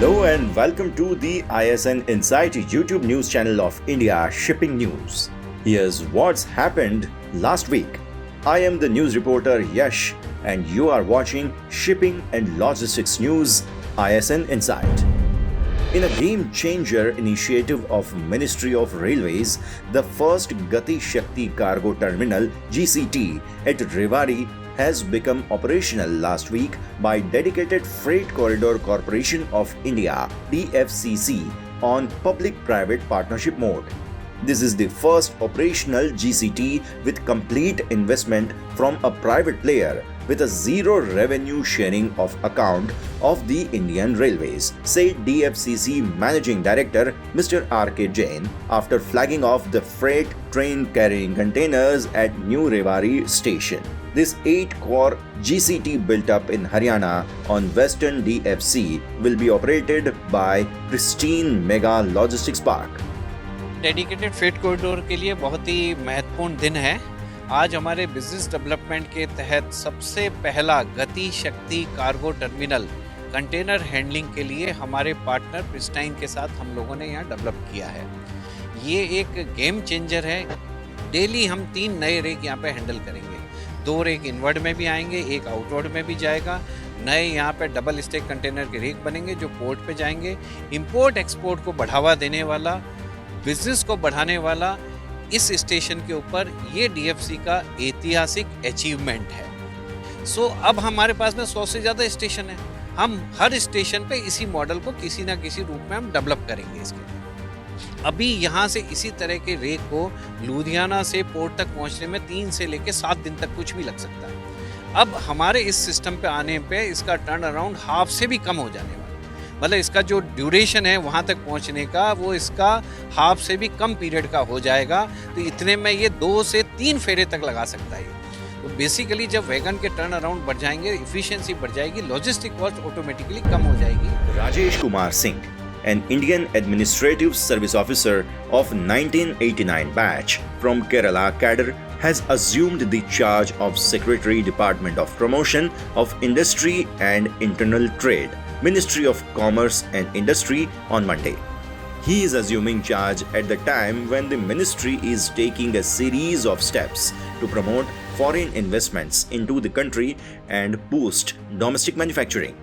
Hello and welcome to the ISN Insight YouTube news channel of India Shipping News. Here's what's happened last week. I am the news reporter Yash and you are watching Shipping and Logistics News ISN Insight. In a game-changer initiative of Ministry of Railways, the first Gati Shakti Cargo Terminal (GCT) at Rewari has become operational last week by Dedicated Freight Corridor Corporation of India (DFCC) on public-private partnership mode. This is the first operational GCT with complete investment from a private player with a zero revenue sharing of account of the Indian Railways, said DFCC Managing Director Mr. R.K. Jain after flagging off the freight train carrying containers at New Rewari station. This 8-core GCT built up in Haryana on Western DFC will be operated by Pristine Mega Logistics Park. Dedicated freight corridor के लिए बहुत ही महत्वपूर्ण दिन है। आज हमारे business development के तहत सबसे पहला गति शक्ति कार्गो टर्मिनल कंटेनर हैंडलिंग के लिए हमारे पार्टनर प्रिस्टाइन के साथ हम लोगों ने यहाँ डेवलप किया है। ये एक गेम चेंजर है। डेली हम 3 नए रेक यहाँ पे हैंडल करेंगे। 2 रेक इनवर्ड में भी आएंगे, एक आउटवर्ड में भी जाएगा। नए यहाँ पे डबल स्टैक कंटेनर के रेक बनेंगे जो पोर्ट पे जाएंगे। इंपोर्ट एक्सपोर्ट को बढ़ावा देने वाला, बिजनेस को बढ़ाने वाला इस स्टेशन के ऊपर ये डीएफसी का ऐतिहासिक अचीवमेंट है। सो अब हमारे पास में 100 से ज़्यादा स्टेशन है। हम हर स्टेशन पे इसी मॉडल को किसी ना किसी रूप में हम डेवलप करेंगे। इसके अभी यहाँ से इसी तरह के रेक को लुधियाना से पोर्ट तक पहुँचने में 3 से लेकर 7 दिन तक कुछ भी लग सकता है। अब हमारे इस सिस्टम पे आने पे इसका टर्न अराउंड हाफ से भी कम हो जाने वाला, मतलब इसका जो ड्यूरेशन है वहाँ तक पहुँचने का वो इसका हाफ से भी कम पीरियड का हो जाएगा। तो इतने में ये 2 से 3 फेरे तक लगा सकता है। तो बेसिकली जब वैगन के टर्न अराउंड बढ़ जाएंगे, इफिशिएंसी बढ़ जाएगी, लॉजिस्टिक कॉस्ट ऑटोमेटिकली कम हो जाएगी। Rajesh Kumar Singh, an Indian Administrative Service Officer of 1989 batch from Kerala cadre, has assumed the charge of Secretary Department of Promotion of Industry and Internal Trade, Ministry of Commerce and Industry on Monday. He is assuming charge at the time when the ministry is taking a series of steps to promote foreign investments into the country and boost domestic manufacturing.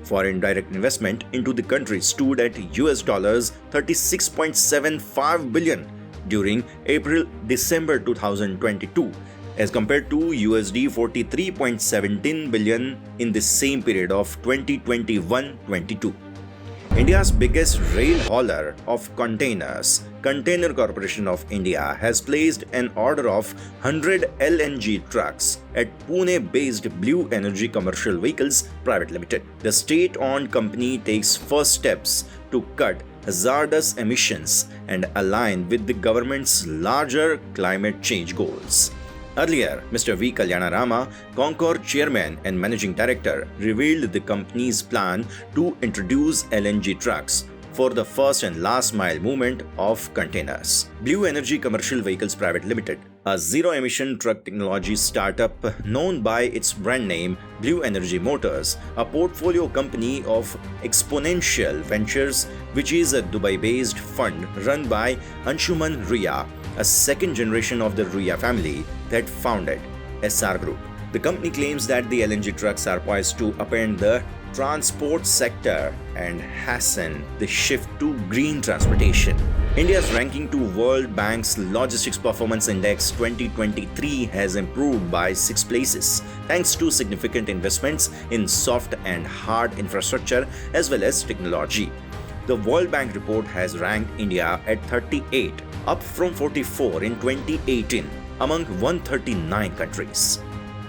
Foreign direct investment into the country stood at US dollars 36.75 billion during April-December 2022 as compared to USD 43.17 billion in the same period of 2021-22. India's biggest rail hauler of containers, Container Corporation of India, has placed an order of 100 LNG trucks at Pune-based Blue Energy Commercial Vehicles Private Limited. The state-owned company takes first steps to cut hazardous emissions and align with the government's larger climate change goals. Earlier, Mr. V. Kalyanarama, Concord Chairman and Managing Director, revealed the company's plan to introduce LNG trucks for the first and last mile movement of containers. Blue Energy Commercial Vehicles Private Limited, a zero-emission truck technology startup known by its brand name Blue Energy Motors, a portfolio company of Exponential Ventures, which is a Dubai-based fund run by Anshuman Riya, a second generation of the Riya family that founded SR Group. The company claims that the LNG trucks are poised to upend the transport sector and hasten the shift to green transportation. India's ranking to World Bank's Logistics Performance Index 2023 has improved by 6 places thanks to significant investments in soft and hard infrastructure as well as technology. The World Bank report has ranked India at 38, up from 44 in 2018 among 139 countries.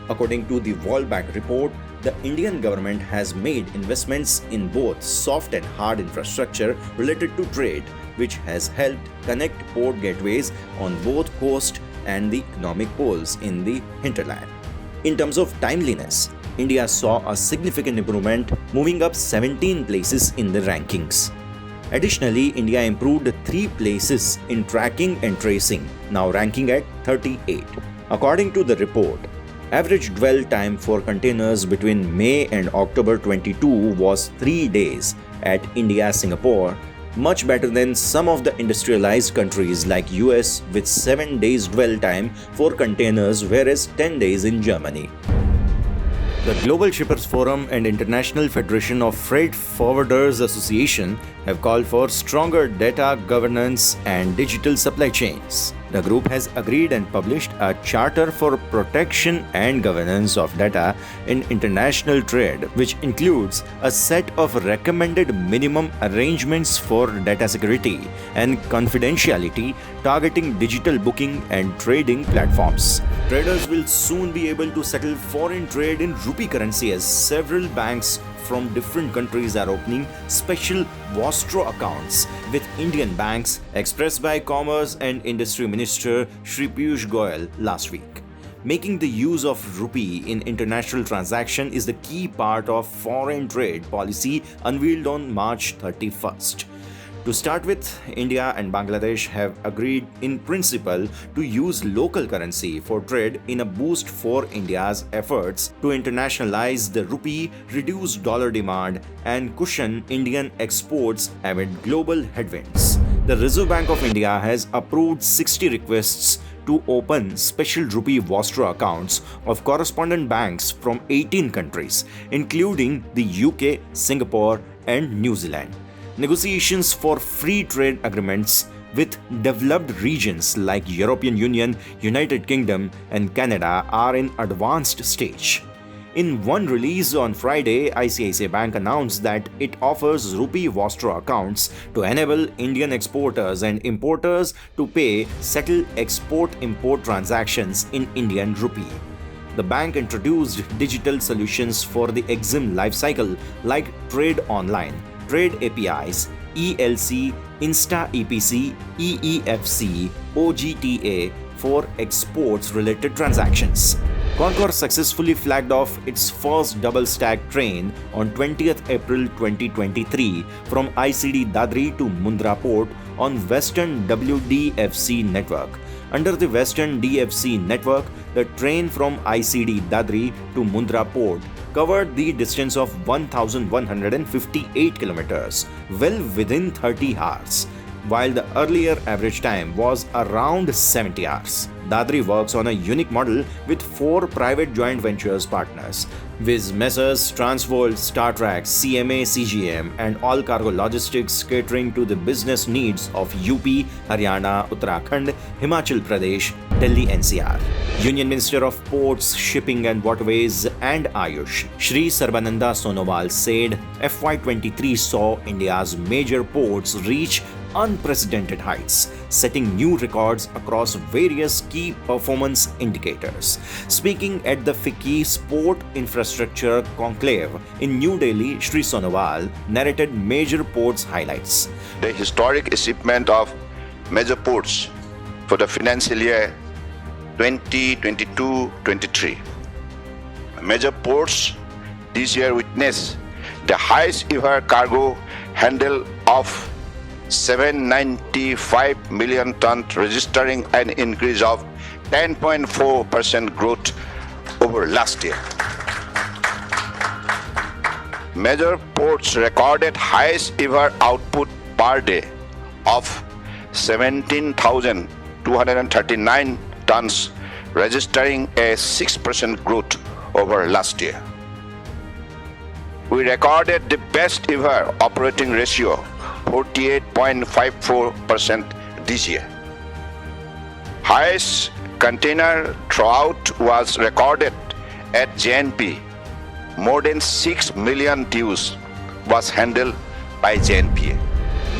According to the World Bank report, the Indian government has made investments in both soft and hard infrastructure related to trade, which has helped connect port gateways on both coast and the economic poles in the hinterland. In terms of timeliness, India saw a significant improvement, moving up 17 places in the rankings. Additionally, India improved 3 places in tracking and tracing, now ranking at 38. According to the report, average dwell time for containers between May and October 22 was 3 days at India-Singapore, much better than some of the industrialized countries like US with 7 days dwell time for containers whereas 10 days in Germany. The Global Shippers Forum and International Federation of Freight Forwarders Association have called for stronger data governance and digital supply chains. The group has agreed and published a charter for protection and governance of data in international trade, which includes a set of recommended minimum arrangements for data security and confidentiality targeting digital booking and trading platforms. Traders will soon be able to settle foreign trade in rupee currency as several banks from different countries are opening special Vostro accounts with Indian banks, expressed by Commerce and Industry Minister Shri Piyush Goyal last week. Making the use of rupee in international transaction is the key part of foreign trade policy unveiled on March 31st. To start with, India and Bangladesh have agreed in principle to use local currency for trade in a boost for India's efforts to internationalize the rupee, reduce dollar demand, and cushion Indian exports amid global headwinds. The Reserve Bank of India has approved 60 requests to open special rupee Vostro accounts of correspondent banks from 18 countries, including the UK, Singapore, and New Zealand. Negotiations for free trade agreements with developed regions like European Union, United Kingdom, and Canada are in advanced stage. In one release on Friday, ICICI Bank announced that it offers rupee Vostro accounts to enable Indian exporters and importers to settle export-import transactions in Indian rupee. The bank introduced digital solutions for the EXIM lifecycle like Trade Online, Trade APIs, ELC, Insta EPC, EEFC, OGTA for exports-related transactions. Concor successfully flagged off its first double-stack train on 20th April 2023 from ICD Dadri to Mundra Port on Western WDFC network. Under the Western DFC network, the train from ICD Dadri to Mundra Port covered the distance of 1,158 kilometers, well within 30 hours, while the earlier average time was around 70 hours. Dadri works on a unique model with 4 private joint ventures partners, viz. Messrs. Transworld, StarTrack, CMA, CGM, and All Cargo Logistics, catering to the business needs of UP, Haryana, Uttarakhand, Himachal Pradesh, Delhi NCR. Union Minister of Ports, Shipping and Waterways and Ayush, Shri Sarbananda Sonowal said FY23 saw India's major ports reach unprecedented heights, setting new records across various key performance indicators. Speaking at the FICCI Sport Infrastructure Conclave in New Delhi, Shri Sonowal narrated major ports highlights. The historic achievement of major ports for the financial year 2022-23. Major ports this year witnessed the highest ever cargo handle of 795 million tons, registering an increase of 10.4% growth over last year. Major ports recorded highest ever output per day of 17,239 tons, registering a 6% growth over last year. We recorded the best ever operating ratio, 48.54% this year. Highest container throughput was recorded at JNP. More than 6 million TEUs was handled by JNPA.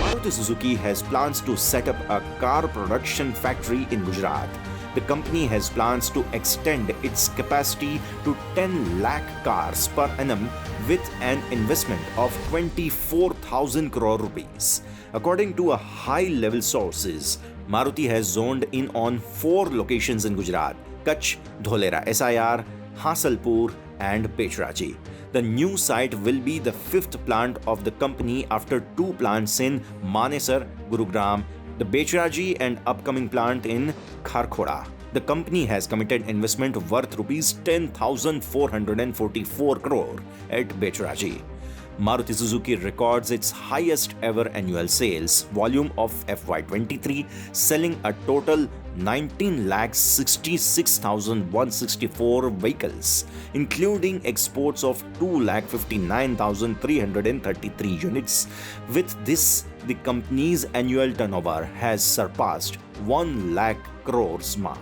Maruti Suzuki has plans to set up a car production factory in Gujarat. The company has plans to extend its capacity to 10 lakh cars per annum with an investment of 24,000 crore rupees. According to a high-level sources, Maruti has zoned in on 4 locations in Gujarat: Kutch, Dholera SIR, Hasalpur and Bechraji. The new site will be the 5th plant of the company after 2 plants in Manesar, Gurugram, the Bechraji and upcoming plant in Kharkhoda. The company has committed investment worth rupees 10,444 crore at Bechraji. Maruti Suzuki records its highest ever annual sales volume of FY23, selling a total 19,66,164 vehicles, including exports of 2,59,333 units. With this, the company's annual turnover has surpassed 1 lakh crores mark.